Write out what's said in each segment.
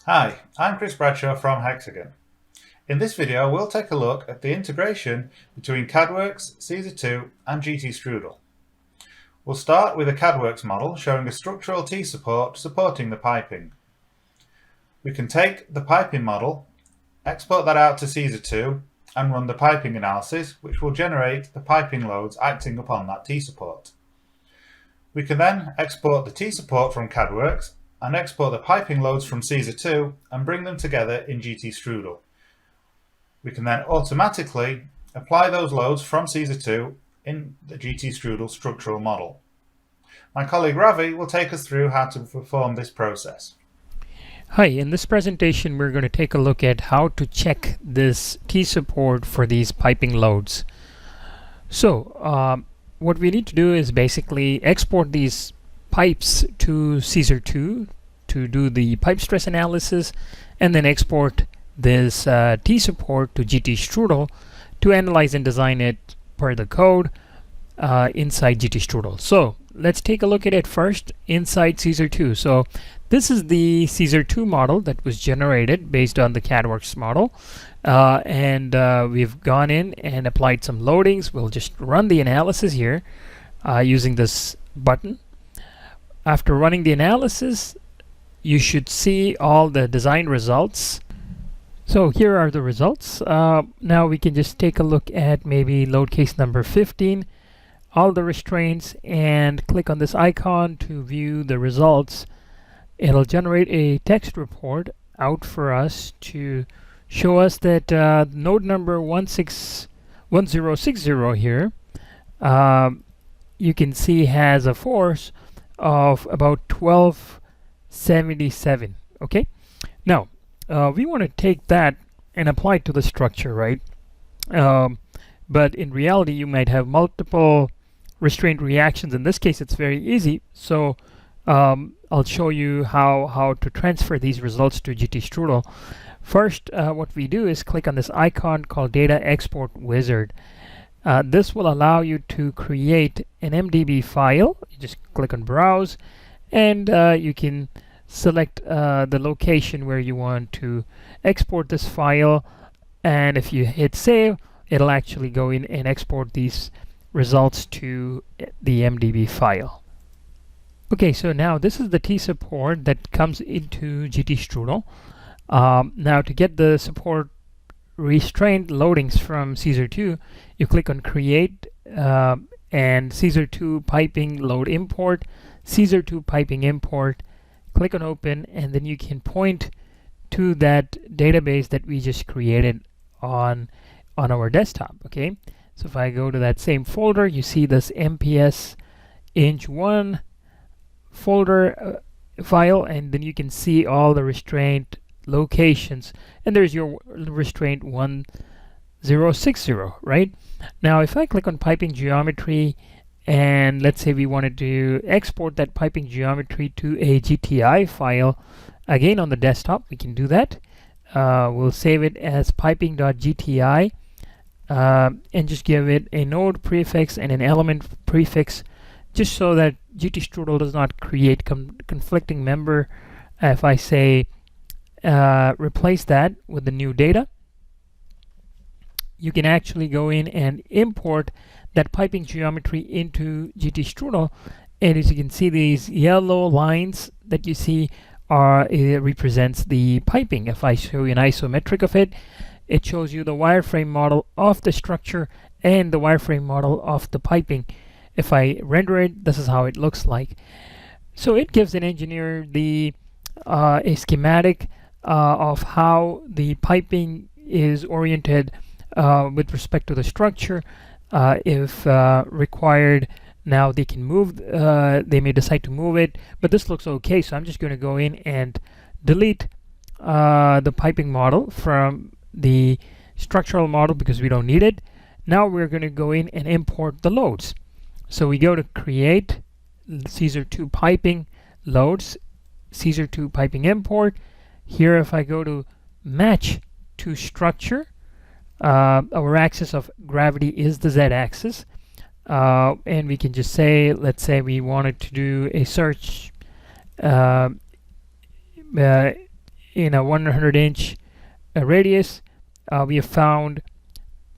Hi, I'm Bradshaw from Hexagon. In this video we'll take a look at the integration between CADWorks, Caesar 2 and GT STRUDL. We'll start with a CADWorks model showing a structural T-support supporting the piping. We can take the piping model, export that out to Caesar 2 and run the piping analysis, which will generate the piping loads acting upon that T-support. We can then export the T-support from CADWorks and export the piping loads from Caesar 2 and bring them together in GT STRUDL. We can then automatically apply those loads from Caesar 2 in the GT STRUDL structural model. My colleague Ravi will take us through how to perform this process. Hi, in this presentation we're going to take a look at how to check this T-support for these piping loads. So what we need to do is basically export these pipes to Caesar 2 to do the pipe stress analysis, and then export this T-support to GT STRUDL to analyze and design it per the code inside GT STRUDL. So let's take a look at it first inside Caesar 2. So this is the Caesar 2 model that was generated based on the CADWorks model, and we've gone in and applied some loadings. We'll just run the analysis here using this button. After running the analysis, you should see all the design results. So here are the results. Now we can just take a look at maybe load case number 15, all the restraints, and click on this icon to view the results. It'll generate a text report out for us to show us that node number 1060 here, you can see has a force of about 1277. Okay, now we want to take that and apply it to the structure, right? But in reality you might have multiple restraint reactions. In this case it's very easy, so I'll show you how to transfer these results to GT STRUDL. First, what we do is click on this icon called Data Export Wizard. This will allow you to create an MDB file. You just click on Browse, and you can select the location where you want to export this file, and if you hit save, it'll actually go in and export these results to the MDB file. Okay, so now this is the T-support that comes into GT STRUDL. Now to get the support restraint loadings from Caesar 2, you click on Create and Caesar 2 Piping Load Import, Caesar 2 Piping Import, click on Open, and then you can point to that database that we just created on our desktop. Okay, so if I go to that same folder, you see this MPS Eng1 folder file, and then you can see all the restraint locations, and there's your restraint 1060, right? Now if I click on piping geometry, and let's say we wanted to export that piping geometry to a GTI file, again on the desktop we can do that. We'll save it as piping.gti and just give it a node prefix and an element prefix, just so that GT STRUDL does not create conflicting member. If I say replace that with the new data, you can actually go in and import that piping geometry into GT STRUDL, and as you can see, these yellow lines that you see it represents the piping. If I show you an isometric of it, it shows you the wireframe model of the structure and the wireframe model of the piping. If I render it, this is how it looks like. So it gives an engineer a schematic of how the piping is oriented with respect to the structure. If required, now they can move, they may decide to move it, but this looks okay, so I'm just going to go in and delete the piping model from the structural model because we don't need it. Now we're going to go in and import the loads. So we go to Create, Caesar 2 Piping Loads, Caesar 2 Piping Import. Here if I go to Match to Structure, our axis of gravity is the z-axis, and we can just say, let's say we wanted to do a search in a 100-inch radius, we have found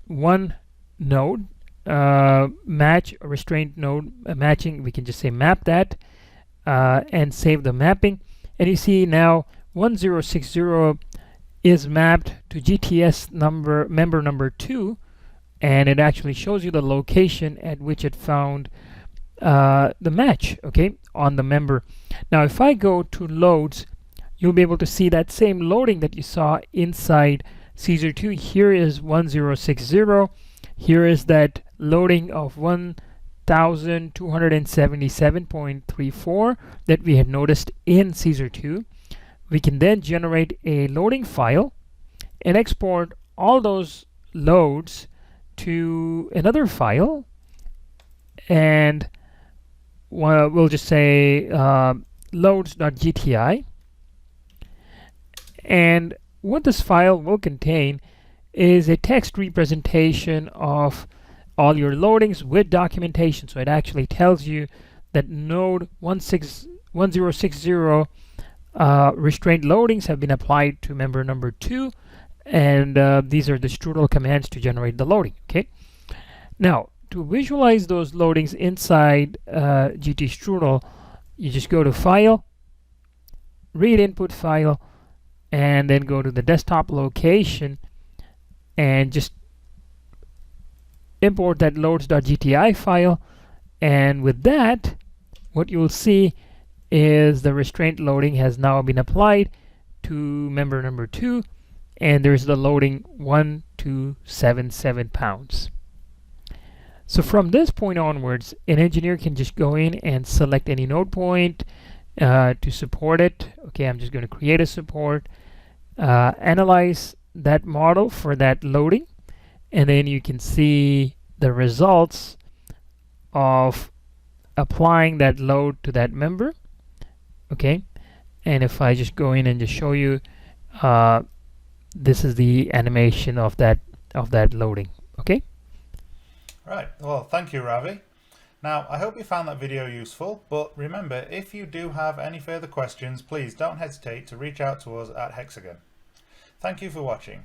one node match, a restraint node matching. We can just say map that and save the mapping, and you see now 1060 is mapped to GTS member number 2, and it actually shows you the location at which it found the match, okay, on the member. Now if I go to loads, you'll be able to see that same loading that you saw inside Caesar 2. Here is 1060. Here is that loading of 1277.34 that we had noticed in Caesar 2. We can then generate a loading file and export all those loads to another file, and we'll just say loads.gti. And what this file will contain is a text representation of all your loadings with documentation. So it actually tells you that node 1060 restraint loadings have been applied to member number 2, and these are the STRUDL commands to generate the loading. Okay. Now to visualize those loadings inside GT STRUDL, you just go to File, Read Input File, and then go to the desktop location and just import that loads.gti file. And with that, what you'll see is the restraint loading has now been applied to member number 2, and there's the loading 1277 pounds. So from this point onwards, an engineer can just go in and select any node point to support it. Okay, I'm just going to create a support, analyze that model for that loading, and then you can see the results of applying that load to that member. Okay, and if I just go in and just show you, this is the animation of that loading. Okay. Right, well, thank you, Ravi. Now, I hope you found that video useful, but remember, if you do have any further questions, please don't hesitate to reach out to us at Hexagon. Thank you for watching.